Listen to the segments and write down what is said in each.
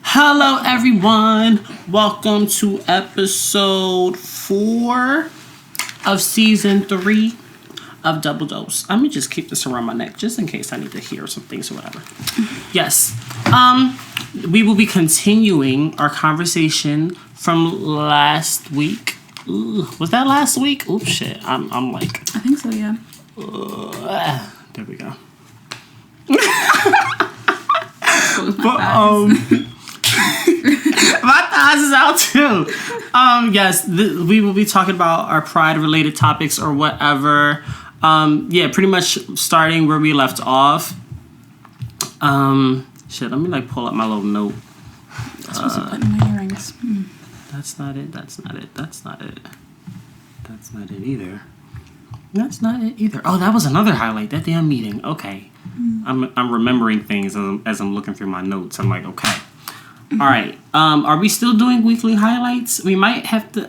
Hello, everyone. Welcome to episode 4 of season 3 of Double Dose. Let me just keep this around my neck just in case I need to hear some things or whatever. Yes. We will be continuing our conversation from last week. Ooh, was that last week? Oops, shit. I'm like. I think so, yeah. There we go. My thighs is out too. Yes, we will be talking about our pride-related topics or whatever. Pretty much starting where we left off. Let me pull up my little note. That's supposed to put in my earrings. That's not it. That's not it. That's not it. That's not it either. That's not it either. Oh, that was another highlight. That damn meeting. Okay. I'm remembering things as I'm looking through my notes. I'm like, okay. All right. Are we still doing weekly highlights? We might have to.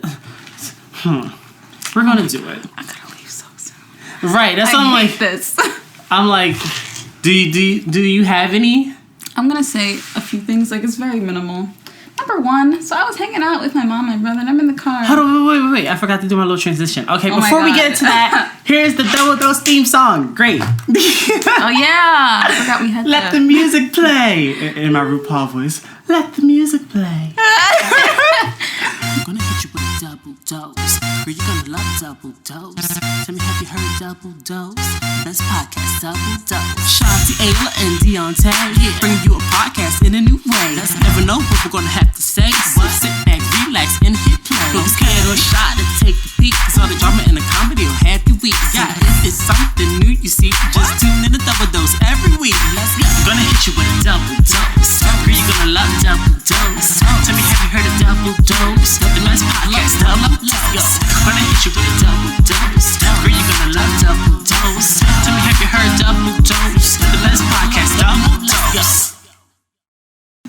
We're gonna do it. I gotta leave so soon. Right. That's what I'm like. This. I'm like, do you have any? I'm gonna say a few things. It's very minimal. Number one, so I was hanging out with my mom and my brother, and I'm in the car. Hold on, wait. I forgot to do my little transition. Okay, before we get into that, here's the Double Dose theme song. Great. Oh, yeah. I forgot we had Let the music play. In my RuPaul voice. Let the music play. I'm gonna hit you with a double dose. Girl, you're gonna love double dose. Tell me, have you heard double dose? Best podcast, double dose. Shanti, Ayla, and Dionté. Bringing you a podcast in a new way. Let's never know what we're gonna have to say. So sit back, relax, and hit play. Don't scared or shy to take a peek. Cause all the drama and the comedy will have you weak. Yeah, if it's something new you see, just tune in to Double Dose every week. Let's go. I'm gonna hit you with a double dose. Girl, you're gonna love double dose. Tell me, have you heard of double dose? The best podcast, double dose. I'm gonna hit you with a double dose. Girl, you're gonna love double dose. Tell me, have you heard double dose? The best podcast, double dose.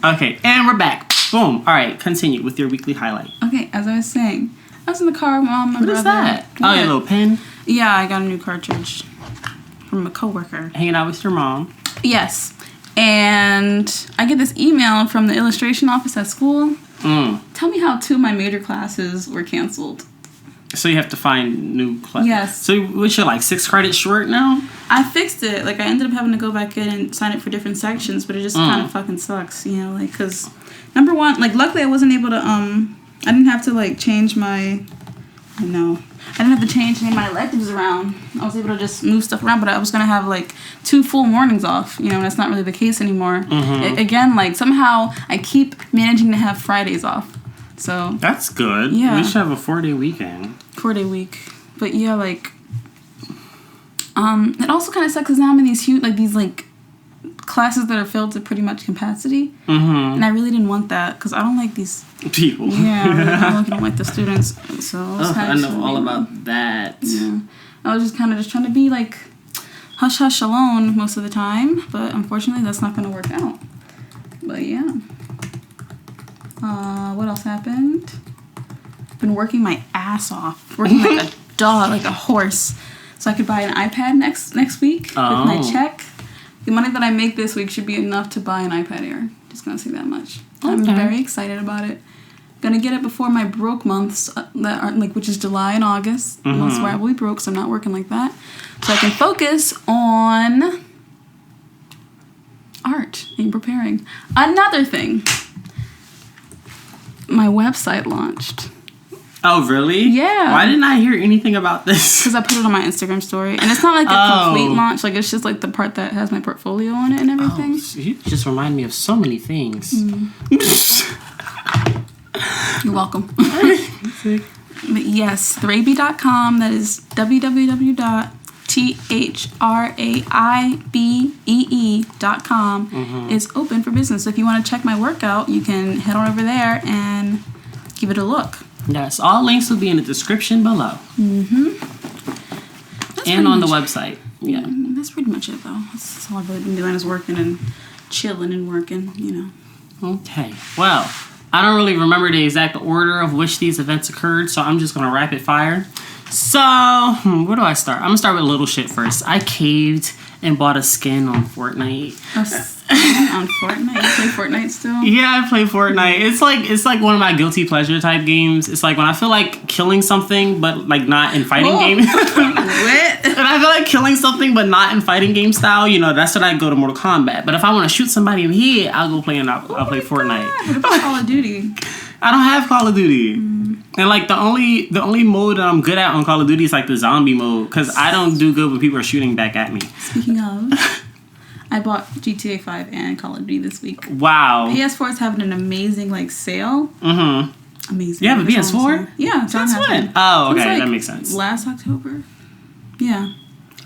Okay, and we're back. Boom. All right, continue with your weekly highlight. Okay, as I was saying, I was in the car with my brother. What is that? Oh, your little pen? Yeah, I got a new cartridge from a coworker. Hanging out with your mom. Yes. And I get this email from the illustration office at school. Tell me how 2 of my major classes were canceled. So you have to find new classes. Yes. So what's your 6 credits short now? I fixed it. I ended up having to go back in and sign it for different sections, but it just kind of fucking sucks, because number one, luckily I wasn't able to, I didn't have to, change my, I didn't have to change any of my electives around. I was able to just move stuff around, but I was going to have, 2 full mornings off, and that's not really the case anymore. Again, somehow I keep managing to have Fridays off, so. That's good. Yeah. We should have a 4-day weekend. 4-day week. But, yeah, it also kind of sucks because now I'm in these huge, these classes that are filled to pretty much capacity. And I really didn't want that because I don't like these people. Yeah, I really don't like the students. So I know all about that. Yeah. I was just kind of trying to be hush hush alone most of the time, but unfortunately that's not going to work out. But yeah. What else happened? Been working my ass off. Working like a dog, like a horse. So I could buy an iPad next week with my check. The money that I make this week should be enough to buy an iPad Air. Just gonna say that much. Okay. I'm very excited about it. Gonna get it before my broke months that are which is July and August. Months where I will be broke, so I'm not working like that. So I can focus on art and preparing. Another thing. My website launched. Oh, really? Yeah. Why didn't I hear anything about this? Because I put it on my Instagram story. And it's not a complete launch. It's just the part that has my portfolio on it and everything. Oh, you just remind me of so many things. You're welcome. But yes, thraibee.com. That is www.thraibee.com is open for business. So if you want to check my workout, you can head on over there and give it a look. Yes, all links will be in the description below. And on the website. Yeah. That's pretty much it, though. That's all I've really been doing is working and chilling and working, Okay. Well, I don't really remember the exact order of which these events occurred, so I'm just going to rapid fire. So, where do I start? I'm going to start with little shit first. I caved and bought a skin on Fortnite. On Fortnite? You play Fortnite still? Yeah, I play Fortnite. It's like one of my guilty pleasure type games. It's like when I feel like killing something, but like not in fighting game. What? And I feel like killing something, but not in fighting game style. You know, that's when I go to Mortal Kombat. But if I want to shoot somebody in the head, I'll go play and I'll play Fortnite. What about Call of Duty? I don't have Call of Duty. And like the only mode that I'm good at on Call of Duty is like the zombie mode, because I don't do good when people are shooting back at me. Speaking of, I bought GTA 5 and Call of Duty this week. Wow. PS4 is having an amazing like sale. Mm-hmm. Amazing. You have a PS4? Yeah. That's what? Oh, okay. Like that makes sense. Last October. Yeah.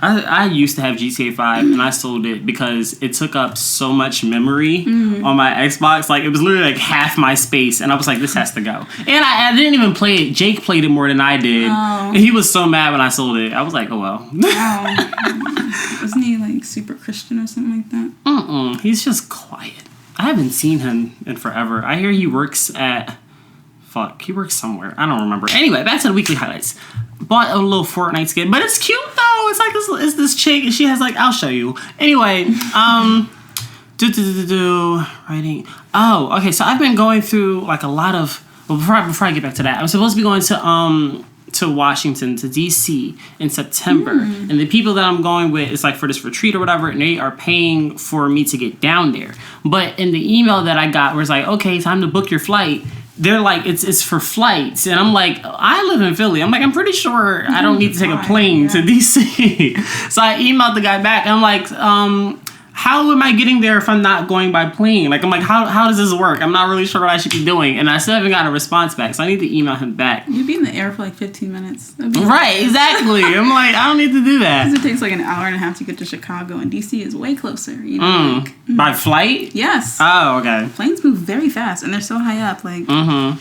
I used to have GTA 5 and I sold it because it took up so much memory on my Xbox. Like, it was literally like half my space, and I was like, this has to go. And I didn't even play it. Jake played it more than I did. Oh. And he was so mad when I sold it. I was like, oh well. Wasn't he like super Christian or something like that? He's just quiet. I haven't seen him in forever. I hear he works at... he works somewhere. I don't remember. Anyway, back to the weekly highlights. Bought a little Fortnite skin, but it's cute though. It's like this chick. She has like, I'll show you. Anyway, writing. Oh, okay. So I've been going through like a lot of. Well, before I get back to that, I'm supposed to be going to Washington, to DC in September, and the people that I'm going with is like for this retreat or whatever, and they are paying for me to get down there. But in the email that I got, where it's like, okay, time to book your flight. They're like, it's for flights. And I'm like, I live in Philly. I'm like, I'm pretty sure I don't need to take a plane to DC. So I emailed the guy back. And I'm like, how am I getting there if I'm not going by plane? Like, I'm like, how does this work? I'm not really sure what I should be doing. And I still haven't got a response back. So I need to email him back. You'd be in the air for like 15 minutes. Right, exactly. I'm like, I don't need to do that. Because it takes like an hour and a half to get to Chicago, and DC is way closer. You know, by flight? Yes. Oh, okay. Planes move very fast, and they're so high up. Like. Well,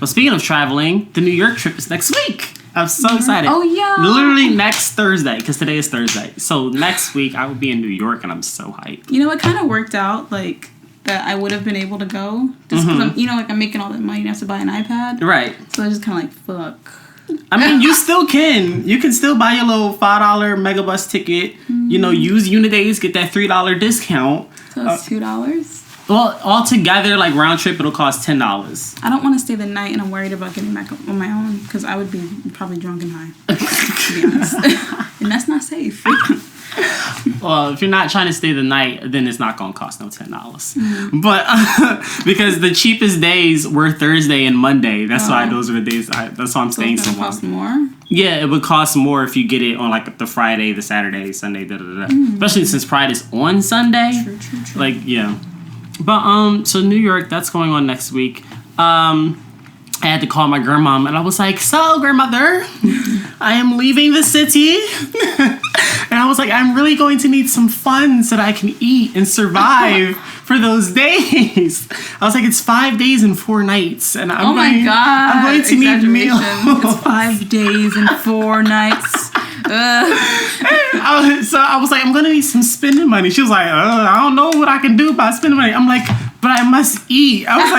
speaking of traveling, the New York trip is next week. I'm so excited. Oh, yeah. Literally next Thursday, because today is Thursday. So next week, I will be in New York, and I'm so hyped. You know, it kind of worked out, like, that I would have been able to go. Just because, I'm making all that money and I have to buy an iPad. Right. So I was just kind of like, fuck. I mean, you still can. You can still buy your little $5 Megabus ticket. You know, use Unidays, get that $3 discount. So it's $2? Well, altogether, like round trip, it'll cost $10. I don't want to stay the night, and I'm worried about getting back on my own because I would be probably drunk and high, to be honest. And that's not safe. Well, if you're not trying to stay the night, then it's not going to cost no $10. But because the cheapest days were Thursday and Monday. That's why those are the days. That's why I'm staying so long. Cost more? Yeah, it would cost more if you get it on like the Friday, the Saturday, Sunday, Especially since Pride is on Sunday. True. Like, yeah. But so New York, that's going on next week. I had to call my grandmom, and I was like, so grandmother, I am leaving the city. And I was like, I'm really going to need some funds so that I can eat and survive for those days. I was like, it's 5 days and 4 nights. And I'm going to need meals. It's 5 days and 4 nights. So I was like, I'm going to need some spending money. She was like, I don't know what I can do about spending money. I'm like, but I must eat. I was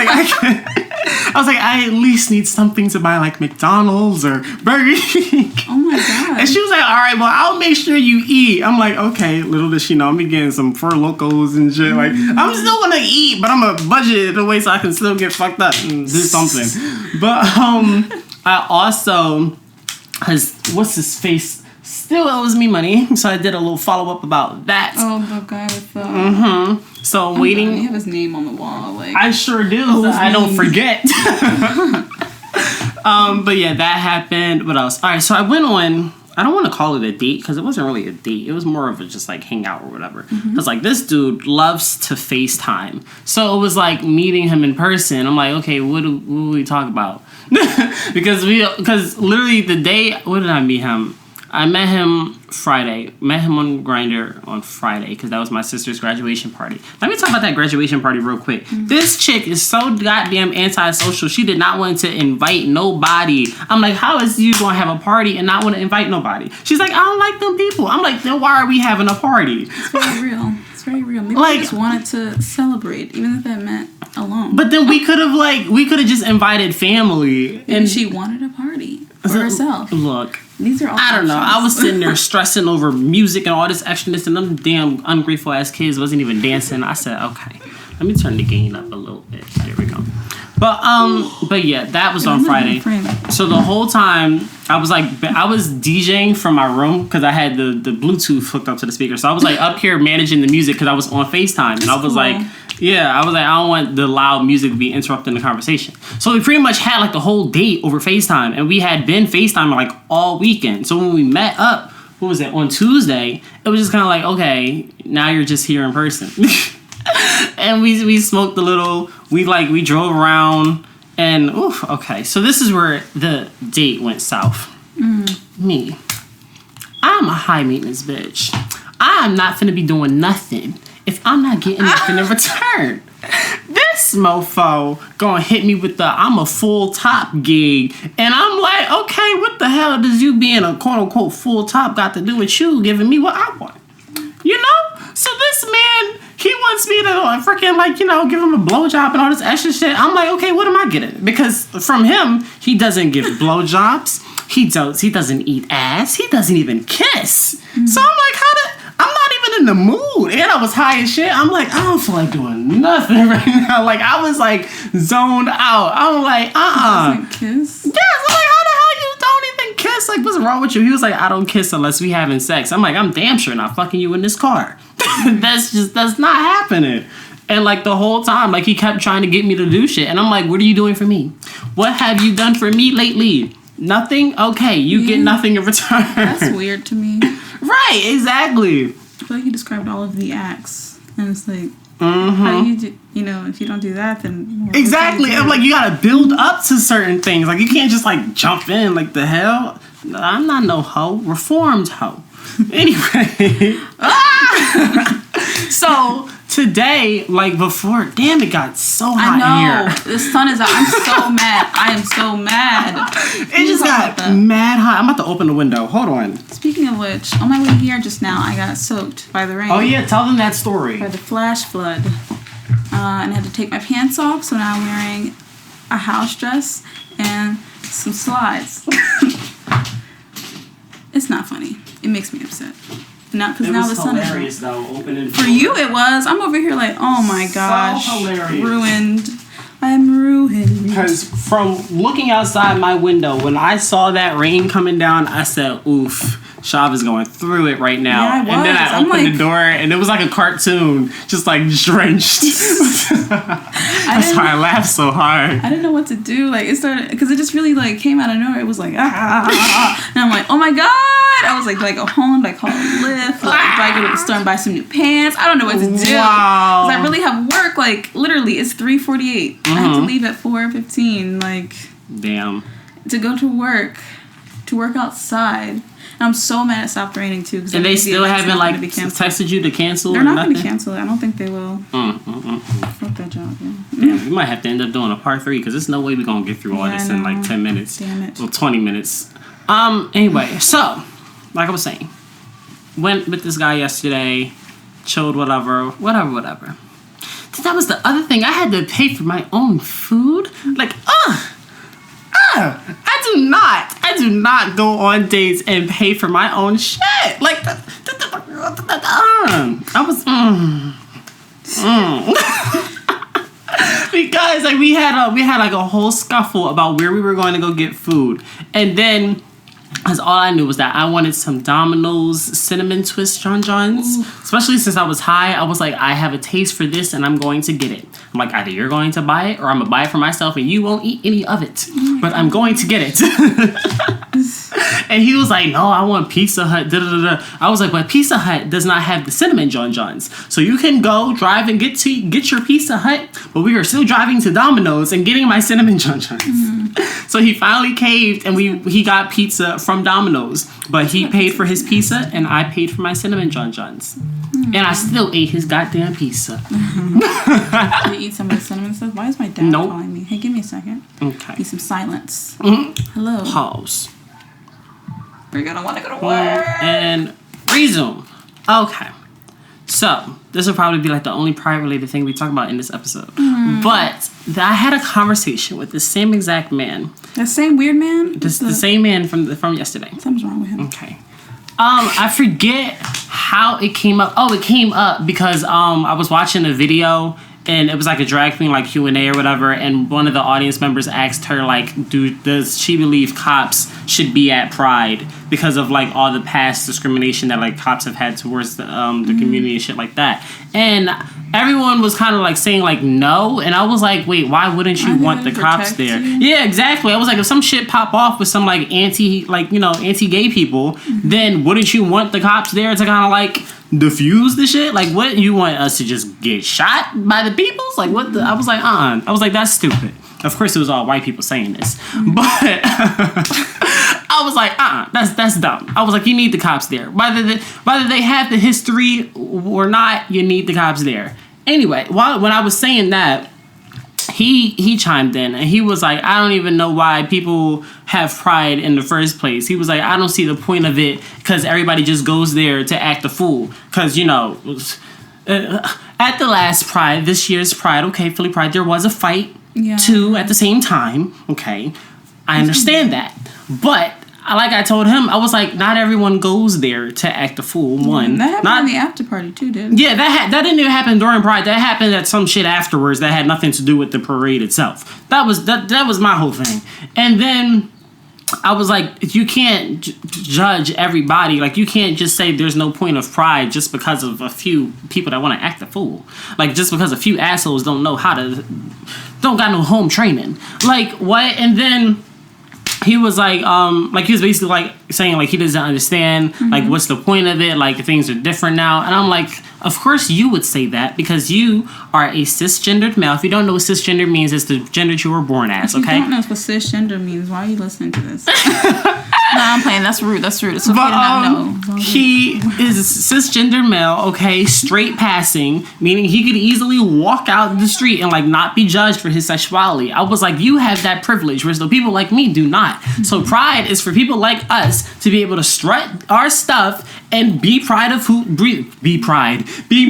like, I at least need something to buy, like McDonald's or Burger King. Oh my God. And she was like, all right, well, I'll make sure you eat. I'm like, okay, little does she know, I'm getting some Four Locos and shit. Like, I'm still gonna eat, but I'm gonna budget it away so I can still get fucked up and do something. But I also, what's his face? Still owes me money, so I did a little follow-up about that. Oh, the guy with the... So I'm waiting. You have his name on the wall. Like, I sure do, so I don't forget. But yeah, that happened. What else? All right, so I went on... I don't want to call it a date, because it wasn't really a date. It was more of a just, like, hangout or whatever. Because, like, this dude loves to FaceTime. So it was, like, meeting him in person. I'm like, okay, what do we talk about? Because literally the day... What did I meet him? I met him Friday. Met him on Grindr on Friday because that was my sister's graduation party. Let me talk about that graduation party real quick. This chick is so goddamn antisocial. She did not want to invite nobody. I'm like, how is you going to have a party and not want to invite nobody? She's like, I don't like them people. I'm like, then why are we having a party? It's very real. It's very real. Maybe I just wanted to celebrate, even if that meant alone. But then we could have just invited family. And she wanted a party for herself. Look. These are all I don't know. options. I was sitting there stressing over music and all this extraness, and them damn ungrateful ass kids wasn't even dancing. I said, okay, let me turn the gain up a little bit. There we go. But yeah, that was on Friday. So the whole time I was DJing from my room because I had the Bluetooth hooked up to the speaker. So I was like up here managing the music because I was on FaceTime, and I was like, I don't want the loud music to be interrupting the conversation. So we pretty much had like the whole date over FaceTime, and we had been FaceTiming like all weekend. So when we met up, what was it, on Tuesday, it was just kind of like, okay, now you're just here in person. And we smoked a little, we drove around, and okay. So this is where the date went south. Me, I'm a high maintenance bitch. I'm not finna be doing nothing if I'm not getting nothing in return. This mofo gonna hit me with the I'm a full top gig, and I'm like, okay, what the hell does you being a quote unquote full top got to do with you giving me what I want? You know? So this man, he wants me to freaking give him a blowjob and all this extra shit. I'm like, okay, what am I getting? Because from him, he doesn't give blowjobs. He doesn't eat ass. He doesn't even kiss. Mm-hmm. So I'm like, I'm not even in the mood. And I was high as shit. I'm like, I don't feel like doing nothing right now. Like, I was like zoned out. I'm like, Doesn't kiss? Yes, I'm like, how the hell you don't even kiss? Like, what's wrong with you? He was like, I don't kiss unless we having sex. I'm like, I'm damn sure not fucking you in this car. That's not happening. And like the whole time, like he kept trying to get me to do shit. And I'm like, what are you doing for me? What have you done for me lately? Nothing? Okay, you get nothing in return. That's weird to me. Right, exactly. I feel like you described all of the acts. And it's like, how do you do, if you don't do that, then... Exactly. I'm like, you gotta build up to certain things. Like, you can't just like jump in. Like, the hell? I'm not no hoe. Reformed hoe. Anyway. So today, like before, damn, it got so hot in here. The sun is out. I'm so mad. I am so mad. It just got mad hot. I'm about to open the window. Hold on. Speaking of which, on my way here just now, I got soaked by the rain. Oh yeah, tell them that story. By the flash flood. And I had to take my pants off, so now I'm wearing a house dress and some slides. It's not funny. It makes me upset. Because now the sun is hilarious though. Opening for you, it was. I'm over here like, oh my gosh, so hilarious. Ruined. I'm ruined. Because from looking outside my window, when I saw that rain coming down, I said, oof. Shahv is going through it right now. Yeah, I was. And then I opened the door, and it was like a cartoon, just like drenched. That's why I laughed so hard. I didn't know what to do. Like, it started, because it just really like came out of nowhere. It was like, and I'm like, oh my god. I was like go home, like call a Lyft, like I go to the store and buy some new pants. I don't know what to do. Wow. Because I really have work. Like, literally, it's 3:48. I have to leave at 4:15. Like, damn. To go to work outside. And I'm so mad it stopped raining too. And they still haven't like texted you to cancel. They're not going to cancel it. I don't think they will. Fuck that job. Yeah, we might have to end up doing a part 3 because there's no way we're gonna get through all this in like 10 minutes. Damn it. Well, 20 minutes. Anyway, so like I was saying, went with this guy yesterday, chilled, whatever. That was the other thing. I had to pay for my own food. Like, I do not go on dates and pay for my own shit. Like, I was, because like we had like a whole scuffle about where we were going to go get food, and then. Because all I knew was that I wanted some Domino's cinnamon twist John Johns. Especially since I was high, I was like, I have a taste for this and I'm going to get it. I'm like, either you're going to buy it or I'm going to buy it for myself and you won't eat any of it. But I'm going to get it. And he was like, no, I want Pizza Hut. I was like, but Pizza Hut does not have the cinnamon John Johns. So you can go drive and get your Pizza Hut, but we are still driving to Domino's and getting my cinnamon John Johns. So he finally caved and he got pizza from Domino's, but he paid for his pizza and I paid for my cinnamon John Johns. And I still ate his goddamn pizza. Did you eat some of the cinnamon stuff? Why is my dad calling me? Hey, give me a second. Okay. Need some silence. Hello. Pause. We're gonna want to go to work. And resume. Okay. So, this will probably be like the only pride-related thing we talk about in this episode. But I had a conversation with the same exact man The same weird man? The same man from yesterday. Something's wrong with him. Okay. I forget how it came up. Oh, it came up because I was watching a video and it was like a drag queen like Q&A or whatever, and one of the audience members asked her like, does she believe cops should be at Pride because of like all the past discrimination that like cops have had towards the community and shit like that. And everyone was kind of like saying like no, and I was like, wait, why wouldn't you want the cops there? Yeah, exactly. I was like, if some shit pop off with some like anti-gay people, then wouldn't you want the cops there to kind of like diffuse the shit? Like, what, you want us to just get shot by the peoples? Like, what the? I was like, I was like, that's stupid. Of course, it was all white people saying this, but I was like, that's dumb. I was like, you need the cops there. Whether they have the history or not, you need the cops there. Anyway, when I was saying that, he chimed in and he was like, I don't even know why people have Pride in the first place. He was like, I don't see the point of it because everybody just goes there to act a fool. Because, you know, at the last Pride, this year's Pride, okay, Philly Pride, there was a fight. Yeah. Two at the same time. Okay, I understand that, but like I told him, I was like, not everyone goes there to act a fool. One, that happened in the after party too, didn't? Yeah, that didn't even happen during Pride. That happened at some shit afterwards that had nothing to do with the parade itself. That was my whole thing. And then I was like, you can't judge everybody. Like, you can't just say there's no point of Pride just because of a few people that want to act a fool. Like, just because a few assholes don't got no home training. Like, what? And then he was like he was basically like saying like he doesn't understand like what's the point of it, like things are different now. And I'm like, of course you would say that because you are a cisgendered male. If you don't know what cisgender means, it's the gender you were born as. Okay. If you don't know what cisgender means, why are you listening to this? No, I'm playing. That's rude. It's okay to not know. He is a cisgender male, okay, straight passing, meaning he could easily walk out the street and like not be judged for his sexuality. I was like, you have that privilege, whereas the people like me do not. So Pride is for people like us to be able to strut our stuff and be proud of be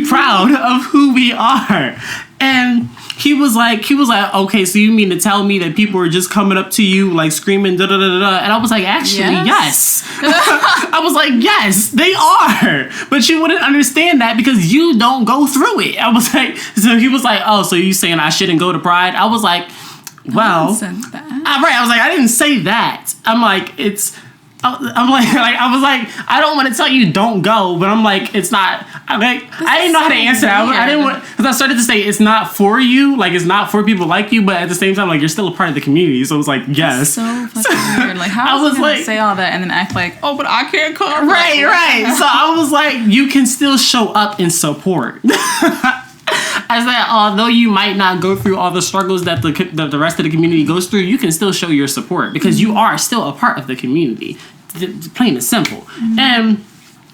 proud of who we are. And he was like, okay, so you mean to tell me that people are just coming up to you like screaming da da da da? And I was like, actually, yes. I was like, yes, they are. But you wouldn't understand that because you don't go through it. I was like, so he was like, oh, so you saying I shouldn't go to Pride? I was like, well, I was like, I didn't say that. I'm like, I was like, I don't want to tell you don't go, but I'm like, it's not. I didn't know how to answer that. I didn't want, because I started to say it's not for you, like it's not for people like you, but at the same time, like you're still a part of the community. So it was like, yes. That's so fucking weird. Like, how was I say all that and then act like, oh, but I can't come. Right. So I was like, you can still show up and support. I said, although you might not go through all the struggles that the rest of the community goes through, you can still show your support because you are still a part of the community. Plain and simple. And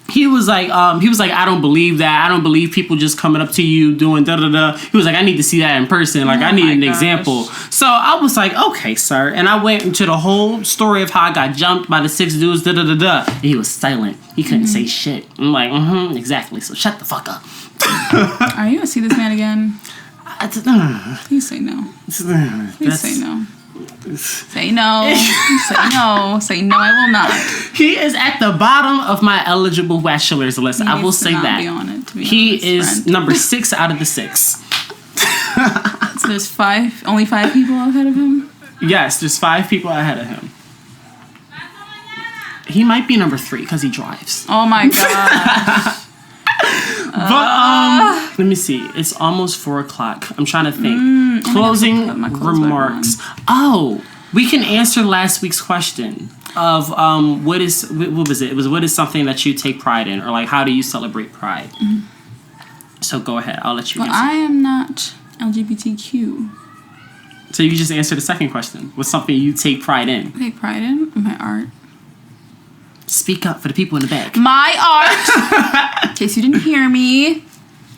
he was like, I don't believe that. I don't believe people just coming up to you doing da da da. He was like, I need to see that in person. Like, I need an example. So I was like, okay, sir. And I went into the whole story of how I got jumped by the 6 dudes, da da da da. And he was silent. He couldn't say shit. I'm like, exactly. So shut the fuck up. Are you gonna see this man again? Please say no. Please say no. Say no. Say no. Say no, I will not. He is at the bottom of my eligible bachelor's list. I will say that. Be on it, to be he honest, is friend. number 6 out of the 6. So there's only 5 people ahead of him? Yes, there's 5 people ahead of him. He might be number 3 because he drives. Oh my gosh. But let me see. It's almost 4:00. I'm trying to think. Closing remarks. Oh, we can answer last week's question of what was it? It was, what is something that you take pride in, or like how do you celebrate Pride? So go ahead. I'll let you answer. I am not LGBTQ. So you just answered the second question. What's something you take pride in? I take pride in my art. Speak up for the people in the back. My art. In case you didn't hear me.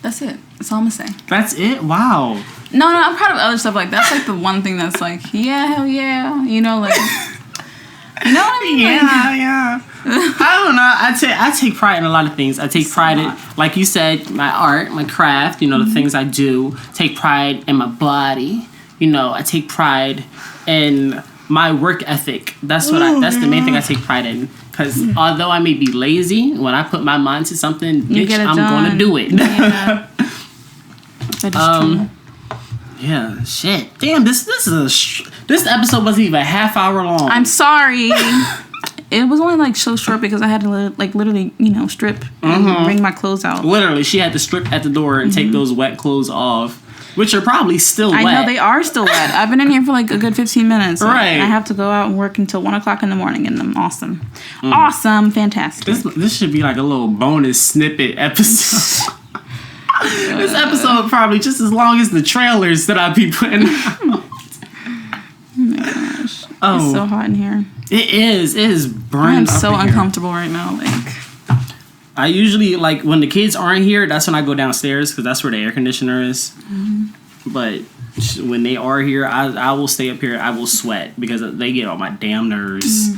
That's it. That's all I'm gonna say. That's it? Wow. No, I'm proud of other stuff. Like, that's like the one thing that's like, yeah, hell yeah. You know, like, you know what I mean? Yeah. I don't know. I take pride in a lot of things. I take pride in, like you said, my art, my craft, you know, the things I do. Take pride in my body. You know, I take pride in my work ethic. That's that's the main thing I take pride in. Because although I may be lazy, when I put my mind to something, bitch, I'm going to do it. Yeah. That is true. Yeah, shit. Damn, this episode wasn't even a half hour long. I'm sorry. It was only like so short because I had to literally, strip and bring my clothes out. Literally, she had to strip at the door and take those wet clothes off, which are probably still wet. I know they are still wet. I've been in here for like a good 15 minutes. Right. I have to go out and work until 1 o'clock in the morning in them. Awesome. Awesome. Fantastic. This should be like a little bonus snippet episode. This episode probably just as long as the trailers that I be putting out. Oh my gosh. It's so hot in here. It is. It is burning. I'm so uncomfortable right now. I usually, when the kids aren't here, that's when I go downstairs because that's where the air conditioner is. But when they are here, I will stay up here. I will sweat because they get on my damn nerves.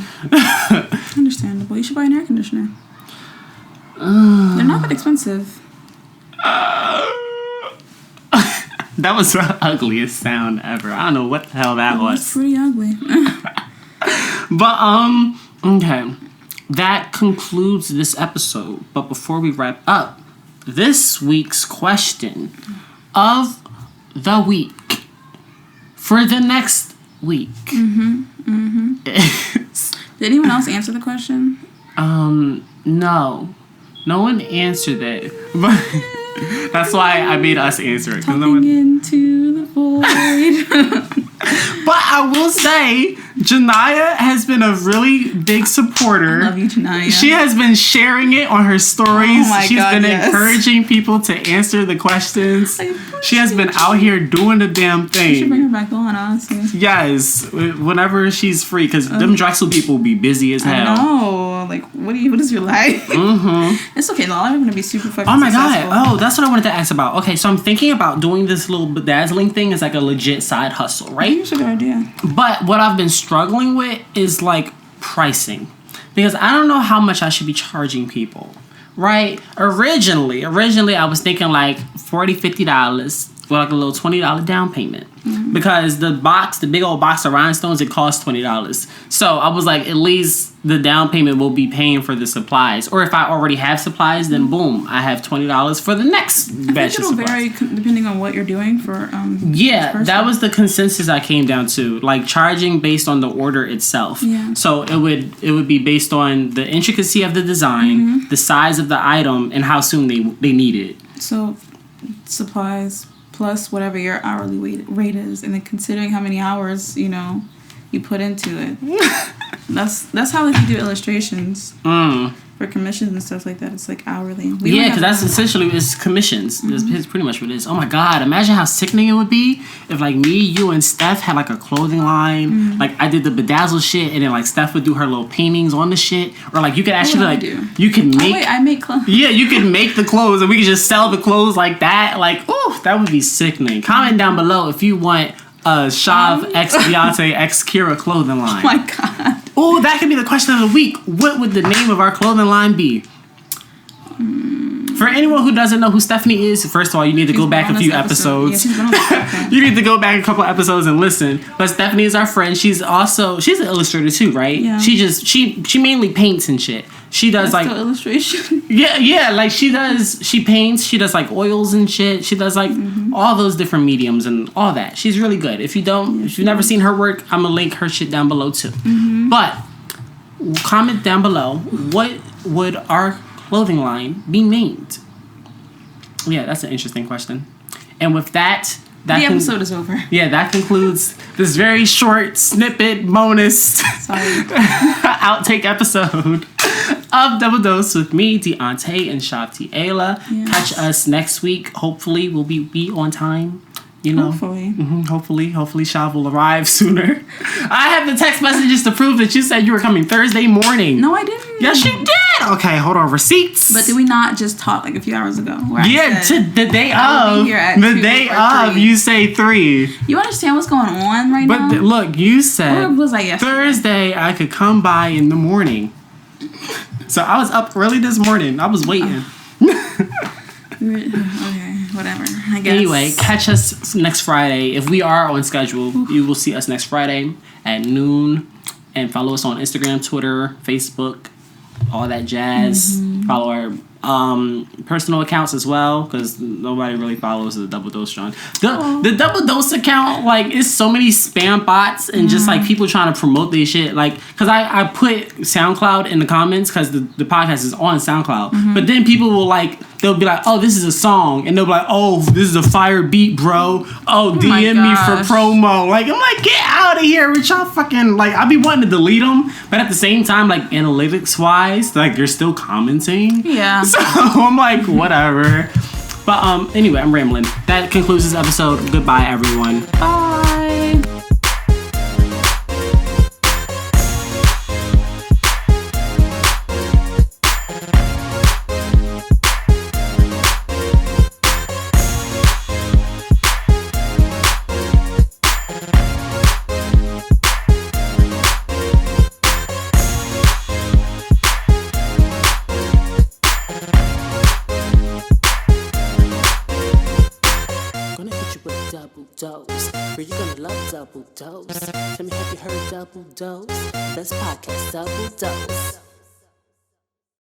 Understandable. You should buy an air conditioner. They're not that expensive. That was the ugliest sound ever. I don't know what the hell that was. It's pretty ugly. But okay. That concludes this episode. But before we wrap up, this week's question of the week for the next week. Did anyone else answer the question? No. No one answered it. But that's why I made us answer it. Talking into the void. But I will say, Janiyah has been a really big supporter. I love you, Janiyah. She has been sharing it on her stories. Oh my She's God, been yes. encouraging people to answer the questions. She has been out here doing the damn thing. You should bring her back on, honestly. Yes, whenever she's free, because them Drexel people be busy as hell. I know. What is your life? It's okay, though. I'm going to be super fucking Oh my successful. God. Oh, that's what I wanted to ask about. Okay, so I'm thinking about doing this little bedazzling thing as like a legit side hustle, right? It's a good idea. But what I've been struggling with is pricing. Because I don't know how much I should be charging people, right? Originally I was thinking $40, $50 with a little $20 down payment. Because the big old box of rhinestones, it costs $20. So I was like, at least the down payment will be paying for the supplies. Or if I already have supplies, then boom, I have $20 for the next batch of supplies. It'll vary depending on what you're doing for yeah, that was the consensus I came down to. Charging based on the order itself. Yeah. So it would be based on the intricacy of the design, the size of the item, and how soon they need it. So supplies plus whatever your hourly rate is, and then considering how many hours you put into it. That's how you do illustrations for commissions and stuff like that. It's hourly. Because that's essentially it's commissions. It's pretty much what it is. Oh my God! Imagine how sickening it would be if me, you, and Steph had a clothing line. I did the bedazzle shit, and then Steph would do her little paintings on the shit, or you could actually you can make. Oh, wait, I make clothes. Yeah, you can make the clothes, and we could just sell the clothes like that. Ooh, that would be sickening. Comment down below if you want Shahv X Dionté X Kira clothing line. Oh my God. Oh, that could be the question of the week. What would the name of our clothing line be? For anyone who doesn't know who Stephanie is, first of all, you need to go back a few episodes. Yeah, she's been on this podcast. You need to go back a couple episodes and listen. But Stephanie is our friend. She's an illustrator too, right? Yeah. She mainly paints and shit. She does still illustration. Yeah, she paints, she does oils and shit. She does all those different mediums and all that. She's really good. If you've never seen her work, I'm gonna link her shit down below too. But comment down below, what would our clothing line be named? Yeah, that's an interesting question. And with that the episode is over. Yeah, that concludes this very short snippet bonus outtake episode of Double Dose with me, Dionté, and Shahv Ayla. Yes. Catch us next week. Hopefully, we'll be on time. Hopefully. Hopefully Shahv will arrive sooner. I have the text messages to prove that you said you were coming Thursday morning. No, I didn't. Yes, you did. Okay, hold on. Receipts. But did we not just talk a few hours ago? Yeah, the day of. You say 3. You understand what's going on right now? But look, you said what was I yesterday? Thursday I could come by in the morning. So I was up early this morning. I was waiting. Okay, whatever. I Anyway, catch us next Friday. If we are on schedule, you will see us next Friday at noon. And follow us on Instagram, Twitter, Facebook, all that jazz. Follow our personal accounts as well, because nobody really follows the Double Dose John. The Double Dose account, like, it's so many spam bots and just like people trying to promote their shit. Like, because I put SoundCloud in the comments because the podcast is on SoundCloud, but then people will like, they'll be like, oh, this is a song, and they'll be like, oh, this is a fire beat, bro. Oh, DM me for promo. Like, I'm like, get out of here with y'all fucking, like, I be wanting to delete them, but at the same time, like, analytics wise, like, you're still commenting. Yeah. So I'm like, whatever. But anyway, I'm rambling. That concludes this episode. Goodbye, everyone. Bye. Dose. Girl, you gonna love Double Dose. Tell me, have you heard Double Dose? Best podcast, Double Dose.